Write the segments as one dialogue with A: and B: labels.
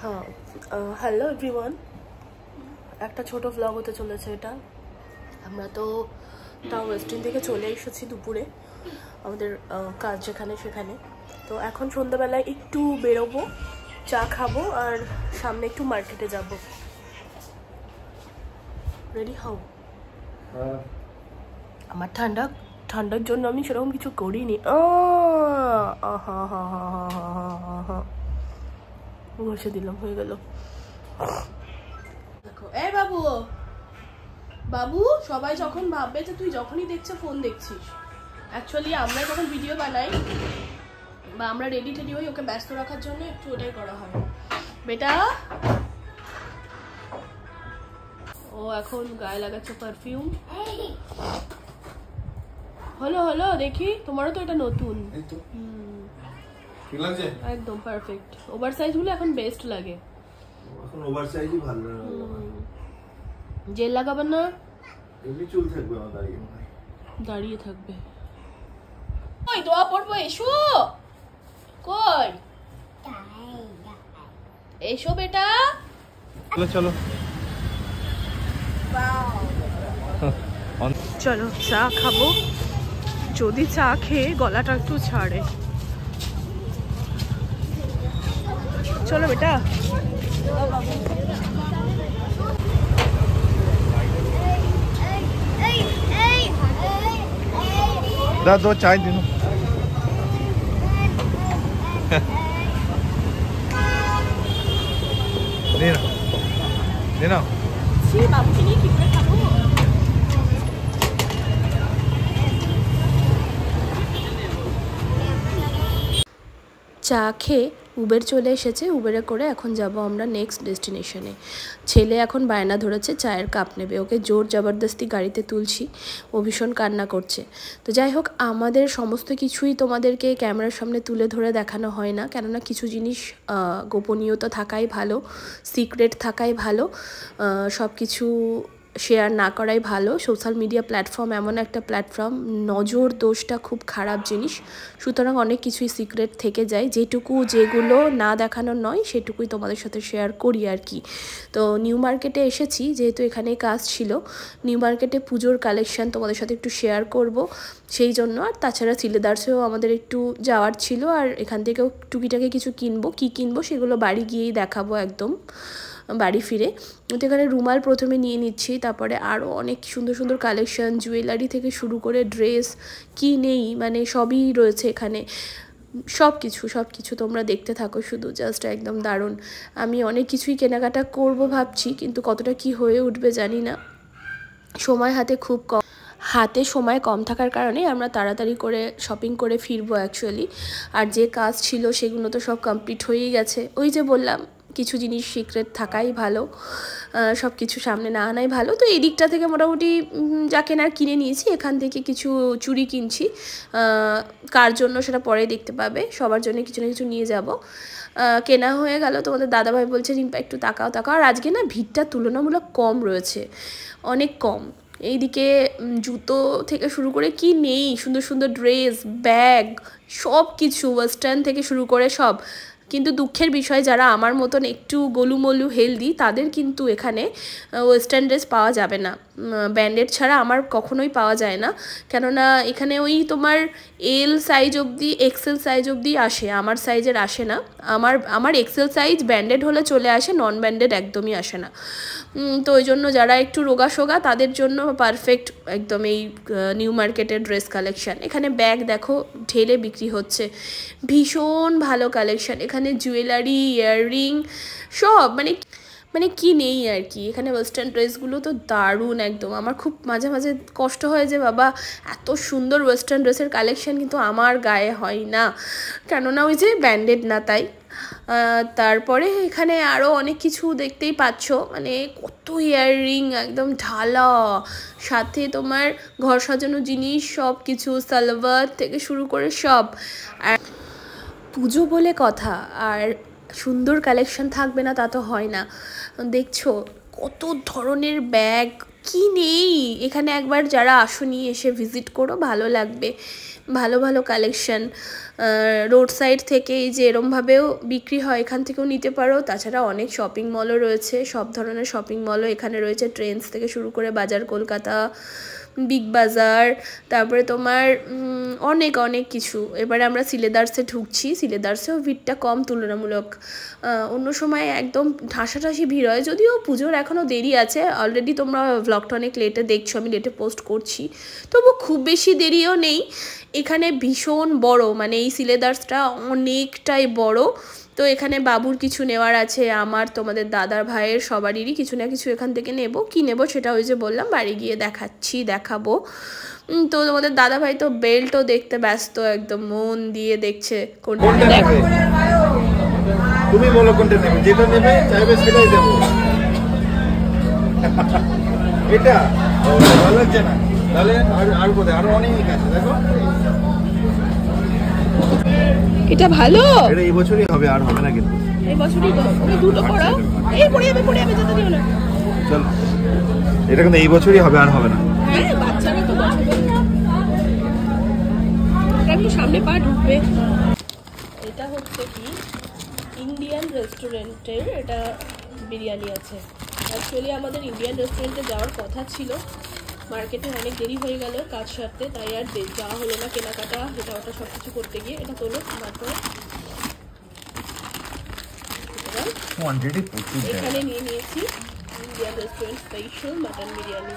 A: হ্যাঁ, hello everyone, একটা ছোট ব্লগ হতে চলেছে এটা। আমরা তো টাউন ওয়েস্টিন থেকে চলে এসেছি দুপুরে আমাদের কাজ যেখানে সেখানে। তো এখন সন্ধ্যাবেলায় একটু বেরোবো, চা খাবো আর সামনে একটু মার্কেটে যাব। রেডি হও। আমার ঠান্ডার জন্য আমি সেরকম কিছু করিনি। বসে দিলাম, হয়ে গেল। দেখো এই বাবু বাবু, সবাই যখন ভাববে যে তুই যখনই দেখছে ফোন দেখছিস, অ্যাকচুয়ালি আমরা যখন ভিডিও বানাই বা আমরা রেডি টেডি হই, ওকে ব্যস্ত রাখার জন্য একটু ওটাই করা হয়। বেটা ও এখন গায়ে লাগাচ্ছে পারফিউম। হলো হলো, দেখি তোমারও তো এটা নতুন।
B: ঠিক লাগছে?
A: একদম পারফেক্ট। ওভার সাইজ গুলো এখন বেস্ট লাগে।
B: এখন ওভার সাইজই ভালো লাগে।
A: জেল লাগাবেন না?
B: এমনি চুল থাকবে আমার দাঁড়িয়ে।
A: দাঁড়িয়ে থাকবে। ওই দোয়া পড়বো, এসো। কই এসো বেটা।
B: চলো
A: চলো চা খাবো, যদি চা খেয়ে গলাটা একটু ছাড়ে। চলো বেটা।
B: दो चाय दे दो। देना
A: বাবুকে নিয়ে কি করে খাবো? চা খেয়ে উবের চলে এসেছে। উবেরে করে এখন যাব আমরা নেক্সট ডেস্টিনেশনে। ছেলে এখন বায়না ধরেছে চায়ের কাপ নেবে, ওকে জোর জবরদস্তি গাড়িতে তুলছি, ও ভীষণ কান্না করছে। তো যাই হোক, আমাদের সমস্ত কিছুই তোমাদেরকে ক্যামেরার সামনে তুলে ধরে দেখানো হয় না, কেননা কিছু জিনিস গোপনীয়তা থাকাই ভালো, সিক্রেট থাকাই ভালো, সব কিছু শেয়ার না করাই ভালো। সোশ্যাল মিডিয়া প্ল্যাটফর্ম এমন একটা প্ল্যাটফর্ম, নজর দোষটা খুব খারাপ জিনিস, সুতরাং অনেক কিছুই সিক্রেট থেকে যায়। যেগুলো না দেখানোর নয় সেটুকুই তোমাদের সাথে শেয়ার করি আর কি। তো নিউ মার্কেটে এসেছি, যেহেতু এখানেই কাজ ছিল। নিউ মার্কেটে পুজোর কালেকশান তোমাদের সাথে একটু শেয়ার করব সেই জন্য। আর তাছাড়া সিলেদার্সেও আমাদের একটু যাওয়ার ছিল, আর এখান থেকেও টুকিটাকে কিছু কিনবো। কী কিনবো সেগুলো বাড়ি গিয়েই দেখাবো একদম বাড়ি ফিরে। তো এখানে রুমাল প্রথমে নিয়ে নিচ্ছি, তারপরে আরও অনেক সুন্দর সুন্দর কালেকশান, জুয়েলারি থেকে শুরু করে ড্রেস, কি নেই মানে সবই রয়েছে এখানে। সব কিছু তোমরা দেখতে থাকো শুধু, জাস্ট একদম দারুণ। আমি অনেক কিছুই কেনাকাটা করব ভাবছি, কিন্তু কতটা কি হয়ে উঠবে জানি না। হাতে সময় কম থাকার কারণে আমরা তাড়াতাড়ি করে শপিং করে ফিরবো অ্যাকচুয়ালি। আর যে কাজ ছিল সেগুলো তো সব কমপ্লিট হয়েই গেছে। ওই যে বললাম, কিছু জিনিস সিক্রেট থাকাই ভালো, সব কিছু সামনে না আনাই ভালো। তো এই দিকটা থেকে মোটামুটি যা কেনার কিনে নিয়েছি। এখান থেকে কিছু চুড়ি কিনছি, কার জন্য সেটা পরে দেখতে পাবে, সবার জন্য কিছু না কিছু নিয়ে যাব। কেনা হয়ে গেল। তোমাদের দাদাভাই বলছে রিম্পা একটু তাকাও। আর আজকে না ভিড়টা তুলনামূলক কম রয়েছে, অনেক কম। এইদিকে জুতো থেকে শুরু করে কি নেই, সুন্দর সুন্দর ড্রেস, ব্যাগ, সব কিছু, ওয়েস্টার্ন থেকে শুরু করে সব। কিন্তু দুঃখের বিষয়, যারা আমার মতন একটু গোলুমলু হেলদি, তাদের কিন্তু এখানে ওয়েস্টার্ন ড্রেস পাওয়া যাবে না। ব্র্যান্ডেড ছাড়া আমার কখনোই পাওয়া যায় না, কেননা এখানে ওই তোমার এল সাইজ অবধি, এক্সেল সাইজ অবধি আসে, আমার সাইজের আসে না। আমার এক্সেল সাইজ ব্র্যান্ডেড হলে চলে আসে, নন ব্র্যান্ডেড একদমই আসে না। তো ওই জন্য যারা একটু রোগা সোগা তাদের জন্য পারফেক্ট একদম এই নিউ মার্কেটের ড্রেস কালেকশান। এখানে ব্যাগ দেখো ঢেলে বিক্রি হচ্ছে, ভীষণ ভালো কালেকশান। এখানে জুয়েলারি, ইয়াররিং, সব মানে কি নেই আর কি। এখানে ওয়েস্টার্ন ড্রেসগুলো তো দারুণ একদম। আমার খুব মাঝে মাঝে কষ্ট হয় যে বাবা এত সুন্দর ওয়েস্টার্ন ড্রেসের কালেকশান, কিন্তু আমার গায়ে হয় না, কেননা ওই যে ব্র্যান্ডেড না, তাই। তারপরে এখানে আরও অনেক কিছু দেখতেই পাচ্ছ, মানে কত ইয়াররিং একদম ঢালা, সাথে তোমার ঘর সাজানো জিনিস, সব কিছু, সালোয়ার থেকে শুরু করে সব। আর পুজো বলে কথা, আর সুন্দর কালেকশন থাকবে না তা তো হয় না। দেখছো কত ধরনের ব্যাগ, কি নেই এখানে। একবার যারা আসোনি এসে ভিজিট করো, ভালো লাগবে। ভালো ভালো কালেকশন রোড সাইড থেকে এই যে এরমভাবেও বিক্রি হয়, এখান থেকেও নিতে পারো। তাছাড়া অনেক শপিং মলও রয়েছে, সব ধরনের শপিং মলও এখানে রয়েছে, ট্রেন্ডস থেকে শুরু করে বাজার কলকাতা, বিগ বাজার, তারপরে তোমার অনেক অনেক কিছু। এবারে আমরা সিলেদার্সে ঢুকছি, সিলেদার্সেও ভিড়টা কম তুলনামূলক, অন্য সময় একদম ঠাসাঠাসি ভিড় হয়, যদিও পুজোর এখনও দেরি আছে। অলরেডি তোমরা ভ্লগটা অনেক লেটে দেখছো, আমি লেটে পোস্ট করছি, তবু খুব বেশি দেরিও নেই। এখানে ভীষণ বড়, মানে এই সিলেদার্সটা অনেকটাই বড়। তো এখানে বাবুর কিছু নেওয়ার আছে, আমার, তোমাদের দাদার, ভাইয়ের, সবারই কিছু না কিছু এখান থেকে নেব। কি নেব সেটা ওই যে বললাম বাড়ি গিয়ে দেখাবো। তো তোমাদের দাদা ভাই তো বেল্টও দেখতে ব্যস্ত, একদম মন দিয়ে দেখছে কোনটা নেবে।
B: তুমি বলো কোনটা নেবে, যেটা নেবে চাইবে সেটাই দেবো। এটা ভালো লাগছে না, তাহলে আর কোথায় আরো অনেক আছে, দেখো
A: এটা ভালো,
B: এটা এই বছরই হবে, আর হবে না কিন্তু
A: এই বছরই তো। ওকে দুটো পড়াও, এই পড়ে যাবে যেতে দিও না।
B: চল, এটা কিন্তু এই বছরই হবে, আর হবে না।
A: হ্যাঁ, বাচ্চারা তো বছর একটু সামনে পা ঢুকবে। এটা হচ্ছে কি ইন্ডিয়ান রেস্টুরেন্টের, এটা বিরিয়ানি আছে। অ্যাকচুয়ালি আমাদের ইন্ডিয়ান রেস্টুরেন্টে যাওয়ার কথা ছিল, মার্কেটে অনেক দেরি হয়ে গেল কাজ সারতে, তাই আর যাওয়া হলো না, কেনাকাটা এটা ওটা সব কিছু করতে গিয়ে। এটা তোলো, তারপরে এখানে নিয়ে নিয়েছি Indian restaurant special mutton biryani.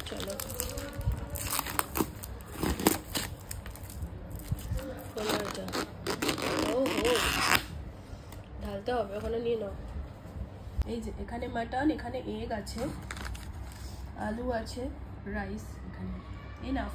A: চলো ঢালতে হবে, ওখানে নিয়ে নাও। এই যে এখানে মাটন, এখানে এগ আছে, আলু আছে, রাইস এখানে, এনাফ।